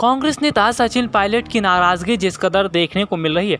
कांग्रेस नेता सचिन पायलट की नाराजगी जिस कदर देखने को मिल रही है,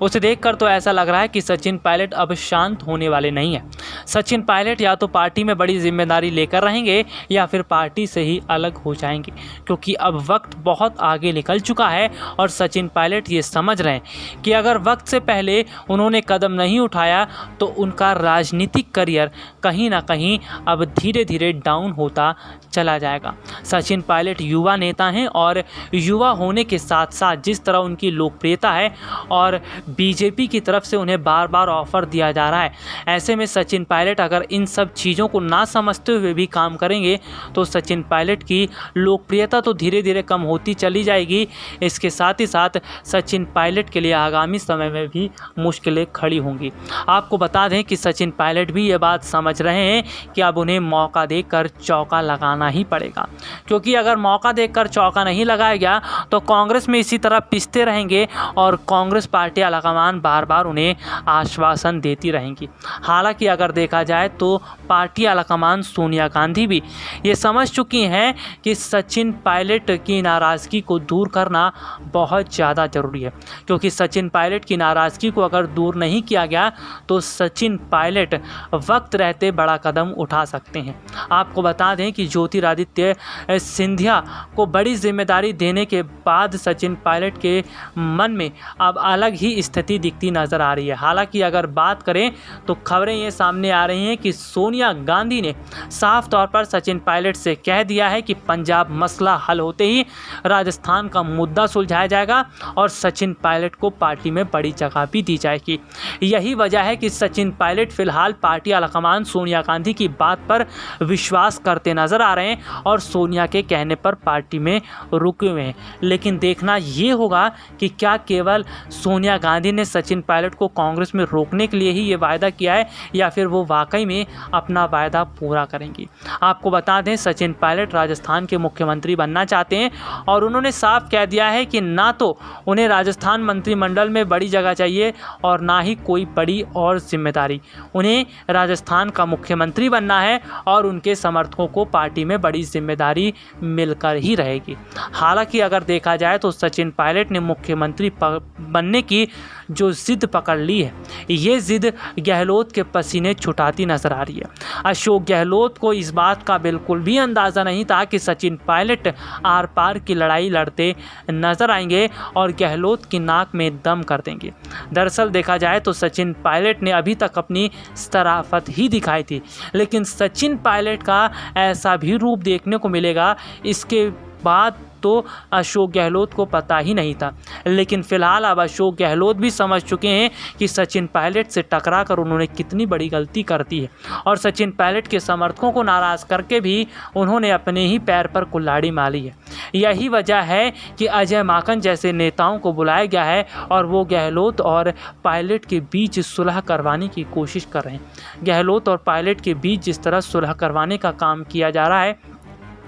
उसे देखकर तो ऐसा लग रहा है कि सचिन पायलट अब शांत होने वाले नहीं है। सचिन पायलट या तो पार्टी में बड़ी जिम्मेदारी लेकर रहेंगे या फिर पार्टी से ही अलग हो जाएंगे, क्योंकि अब वक्त बहुत आगे निकल चुका है और सचिन पायलट ये समझ रहे हैं कि अगर वक्त से पहले उन्होंने कदम नहीं उठाया तो उनका राजनीतिक करियर कहीं ना कहीं अब धीरे धीरे डाउन होता चला जाएगा। सचिन पायलट युवा नेता हैं और युवा होने के साथ साथ जिस तरह उनकी लोकप्रियता है और बीजेपी की तरफ से उन्हें बार बार ऑफर दिया जा रहा है, ऐसे में सचिन पायलट अगर इन सब चीज़ों को ना समझते हुए भी काम करेंगे तो सचिन पायलट की लोकप्रियता तो धीरे धीरे कम होती चली जाएगी। इसके साथ ही साथ सचिन पायलट के लिए आगामी समय में भी मुश्किलें खड़ी होंगी। आपको बता दें कि सचिन पायलट भी ये बात समझ रहे हैं कि अब उन्हें मौका देकर चौका लगाना ही पड़ेगा, क्योंकि अगर मौका देकर चौका नहीं लगाया गया तो कांग्रेस में इसी तरह पिसते रहेंगे और कांग्रेस पार्टी आलाकमान बार बार उन्हें आश्वासन देती रहेंगी। हालांकि अगर देखा जाए तो पार्टी आलाकमान सोनिया गांधी भी ये समझ चुकी हैं कि सचिन पायलट की नाराज़गी को दूर करना बहुत ज़्यादा ज़रूरी है, क्योंकि सचिन पायलट की नाराज़गी को अगर दूर नहीं किया गया तो सचिन पायलट वक्त रहते बड़ा कदम उठा सकते हैं। आपको बता दें कि ज्योतिरादित्य सिंधिया को बड़ी जिम्मेदारी देने के बाद सचिन पायलट के मन में अब अलग ही स्थिति दिखती नज़र आ रही है। हालांकि अगर बात करें तो खबरें ये सामने आ रही हैं कि सोनिया गांधी ने साफ तौर पर सचिन पायलट से कह दिया है कि पंजाब मसला हल होते ही राजस्थान का मुद्दा सुलझाया जाएगा और सचिन पायलट को पार्टी में बड़ी जगह भी दी जाएगी। यही वजह है कि सचिन पायलट फिलहाल पार्टी आलाकमान सोनिया गांधी की बात पर विश्वास करते नजर आ रहे हैं और सोनिया के कहने पर पार्टी में रुके हुए हैं। लेकिन देखना ये होगा कि क्या केवल सोनिया गांधी ने सचिन पायलट को कांग्रेस में रोकने के लिए ही ये वायदा किया है या फिर वो वाकई में अपना वायदा पूरा करेंगी। आपको बता दें सचिन पायलट राजस्थान के मुख्यमंत्री बनना चाहते हैं और उन्होंने साफ कह दिया है कि ना तो उन्हें राजस्थान मंत्रिमंडल में बड़ी जगह चाहिए और ना ही कोई बड़ी और जिम्मेदारी। उन्हें राजस्थान का मुख्यमंत्री बनना है और उनके समर्थकों को पार्टी में बड़ी जिम्मेदारी मिलकर ही रहेगी। हालांकि अगर देखा जाए तो सचिन पायलट ने मुख्यमंत्री बनने की जो जिद पकड़ ली है, ये जिद गहलोत के पसीने छुटाती नजर आ रही है। अशोक गहलोत को इस बात का बिल्कुल भी अंदाज़ा नहीं था कि सचिन पायलट आर पार की लड़ाई लड़ते नजर आएंगे और गहलोत की नाक में दम कर देंगे। दरअसल देखा जाए तो सचिन पायलट ने अभी तक अपनी शराफत ही दिखाई थी, लेकिन सचिन पायलट का ऐसा भी रूप देखने को मिलेगा इसके बाद तो अशोक गहलोत को पता ही नहीं था। लेकिन फिलहाल अब अशोक गहलोत भी समझ चुके हैं कि सचिन पायलट से टकराकर उन्होंने कितनी बड़ी गलती कर दी है और सचिन पायलट के समर्थकों को नाराज़ करके भी उन्होंने अपने ही पैर पर कुल्हाड़ी मारी है। यही वजह है कि अजय माकन जैसे नेताओं को बुलाया गया है और वो गहलोत और पायलट के बीच सुलह करवाने की कोशिश कर रहे हैं। गहलोत और पायलट के बीच जिस तरह सुलह करवाने का काम किया जा रहा है,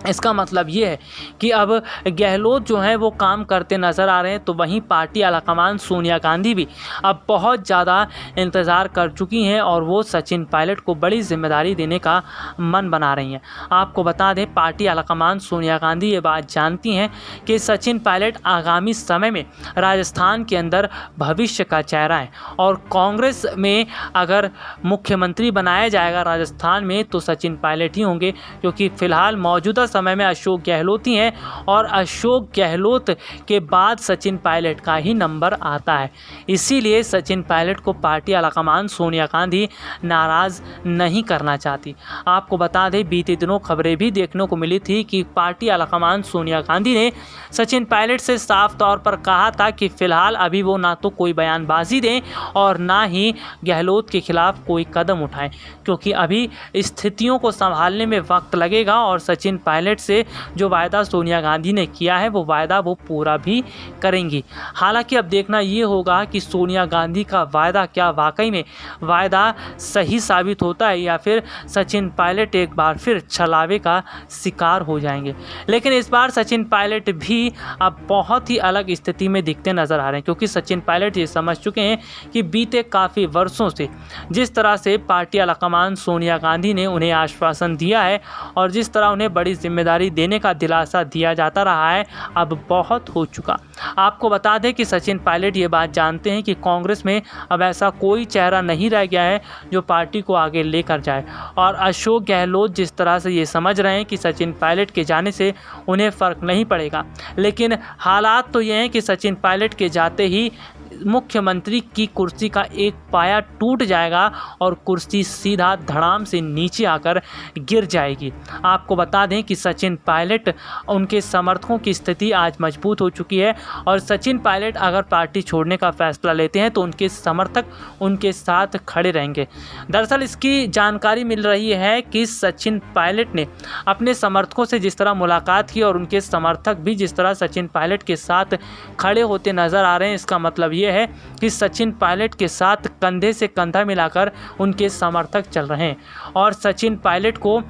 इसका मतलब ये है कि अब गहलोत जो है वो काम करते नज़र आ रहे हैं, तो वहीं पार्टी आलाकमान सोनिया गांधी भी अब बहुत ज़्यादा इंतज़ार कर चुकी हैं और वो सचिन पायलट को बड़ी जिम्मेदारी देने का मन बना रही हैं। आपको बता दें पार्टी आलाकमान सोनिया गांधी ये बात जानती हैं कि सचिन पायलट आगामी समय में राजस्थान के अंदर भविष्य का चेहरा है और कांग्रेस में अगर मुख्यमंत्री बनाया जाएगा राजस्थान में तो सचिन पायलट ही होंगे, क्योंकि फ़िलहाल मौजूदा समय में अशोक गहलोत ही हैं और अशोक गहलोत के बाद सचिन पायलट का ही नंबर आता है। इसीलिए सचिन पायलट को पार्टी आलाकमान सोनिया गांधी नाराज़ नहीं करना चाहती। आपको बता दें बीते दिनों खबरें भी देखने को मिली थी कि पार्टी आलाकमान सोनिया गांधी ने सचिन पायलट से साफ तौर पर कहा था कि फ़िलहाल अभी वो ना तो कोई बयानबाजी दें और ना ही गहलोत के खिलाफ कोई कदम उठाएं, क्योंकि अभी स्थितियों को संभालने में वक्त लगेगा और सचिन पायलट से जो वायदा सोनिया गांधी ने किया है वो वायदा वो पूरा भी करेंगी। हालांकि अब देखना ये होगा कि सोनिया गांधी का वायदा क्या वाकई में वायदा सही साबित होता है या फिर सचिन पायलट एक बार फिर छलावे का शिकार हो जाएंगे। लेकिन इस बार सचिन पायलट भी अब बहुत ही अलग स्थिति में दिखते नज़र आ रहे हैं, क्योंकि सचिन पायलट ये समझ चुके हैं कि बीते काफ़ी वर्षों से जिस तरह से पार्टी आलाकमान सोनिया गांधी ने उन्हें आश्वासन दिया है और जिस तरह उन्हें बड़ी जिम्मेदारी देने का दिलासा दिया जाता रहा है, अब बहुत हो चुका। आपको बता दें कि सचिन पायलट ये बात जानते हैं कि कांग्रेस में अब ऐसा कोई चेहरा नहीं रह गया है जो पार्टी को आगे लेकर जाए, और अशोक गहलोत जिस तरह से ये समझ रहे हैं कि सचिन पायलट के जाने से उन्हें फ़र्क नहीं पड़ेगा, लेकिन हालात तो ये हैं कि सचिन पायलट के जाते ही मुख्यमंत्री की कुर्सी का एक पाया टूट जाएगा और कुर्सी सीधा धड़ाम से नीचे आकर गिर जाएगी। आपको बता दें कि सचिन पायलट, उनके समर्थकों की स्थिति आज मजबूत हो चुकी है, और सचिन पायलट अगर पार्टी छोड़ने का फैसला लेते हैं तो उनके समर्थक उनके साथ खड़े रहेंगे। दरअसल इसकी जानकारी मिल रही है कि सचिन पायलट ने अपने समर्थकों से जिस तरह मुलाकात की और उनके समर्थक भी जिस तरह सचिन पायलट के साथ खड़े होते नजर आ रहे हैं, इसका मतलब ये है कि सचिन पायलट के साथ कंधे से कंधा मिलाकर उनके समर्थक चल रहे हैं, और सचिन पायलट को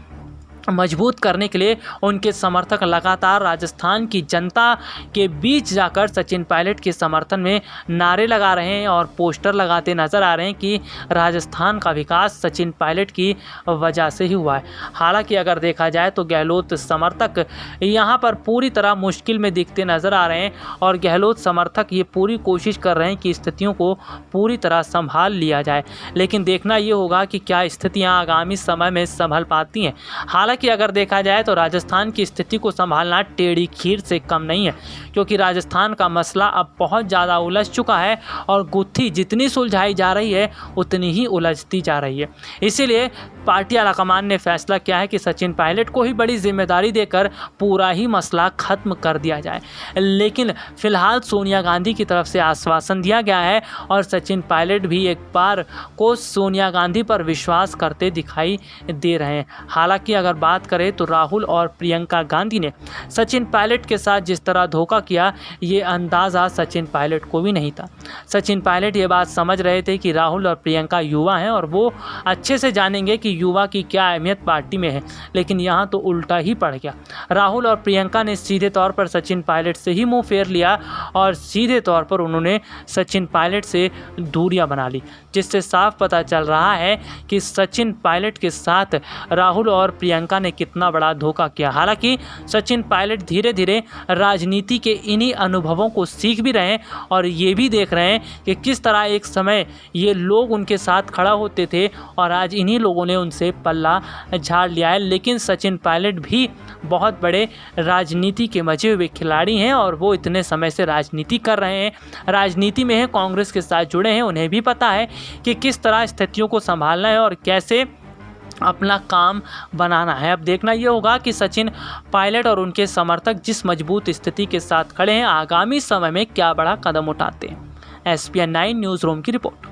मजबूत करने के लिए उनके समर्थक लगातार राजस्थान की जनता के बीच जाकर सचिन पायलट के समर्थन में नारे लगा रहे हैं और पोस्टर लगाते नजर आ रहे हैं कि राजस्थान का विकास सचिन पायलट की वजह से ही हुआ है। हालांकि अगर देखा जाए तो गहलोत समर्थक यहां पर पूरी तरह मुश्किल में दिखते नजर आ रहे हैं, और गहलोत समर्थक ये पूरी कोशिश कर रहे हैं कि स्थितियों को पूरी तरह संभाल लिया जाए, लेकिन देखना ये होगा कि क्या स्थितियाँ आगामी समय में संभल पाती हैं। हालांकि अगर देखा जाए तो राजस्थान की स्थिति को संभालना टेढ़ी खीर से कम नहीं है, क्योंकि राजस्थान का मसला अब बहुत ज़्यादा उलझ चुका है, और गुत्थी जितनी सुलझाई जा रही है उतनी ही उलझती जा रही है। इसीलिए पार्टी आलाकमान ने फैसला किया है कि सचिन पायलट को ही बड़ी जिम्मेदारी देकर पूरा ही मसला खत्म कर दिया जाए, लेकिन फिलहाल सोनिया गांधी की तरफ से आश्वासन दिया गया है, और सचिन पायलट भी एक बार को सोनिया गांधी पर विश्वास करते दिखाई दे रहे हैं। हालांकि अगर बात करें तो राहुल और प्रियंका गांधी ने सचिन पायलट के साथ जिस तरह धोखा किया, ये अंदाज़ा सचिन पायलट को भी नहीं था। सचिन पायलट ये बात समझ रहे थे कि राहुल और प्रियंका युवा हैं और वो अच्छे से जानेंगे कि युवा की क्या अहमियत पार्टी में है, लेकिन यहाँ तो उल्टा ही पड़ गया। राहुल और प्रियंका ने सीधे तौर पर सचिन पायलट से ही मुंह फेर लिया और सीधे तौर पर उन्होंने सचिन पायलट से दूरियां बना ली, जिससे साफ पता चल रहा है कि सचिन पायलट के साथ राहुल और प्रियंका ने कितना बड़ा धोखा किया। हालांकि सचिन पायलट धीरे धीरे राजनीति के इन्हीं अनुभवों को सीख भी रहे हैं, और ये भी देख रहे हैं कि किस तरह एक समय ये लोग उनके साथ खड़ा होते थे और आज इन्हीं लोगों ने उनसे पल्ला झाड़ लिया है। लेकिन सचिन पायलट भी बहुत बड़े राजनीति के मजे हुए खिलाड़ी हैं, और वो इतने समय से राजनीति कर रहे हैं, राजनीति में हैं, कांग्रेस के साथ जुड़े हैं। उन्हें भी पता है कि किस तरह स्थितियों को संभालना है और कैसे अपना काम बनाना है। अब देखना ये होगा कि सचिन पायलट और उनके समर्थक जिस मजबूत स्थिति के साथ खड़े हैं, आगामी समय में क्या बड़ा कदम उठाते हैं। SPN 9 न्यूज़ रूम की रिपोर्ट।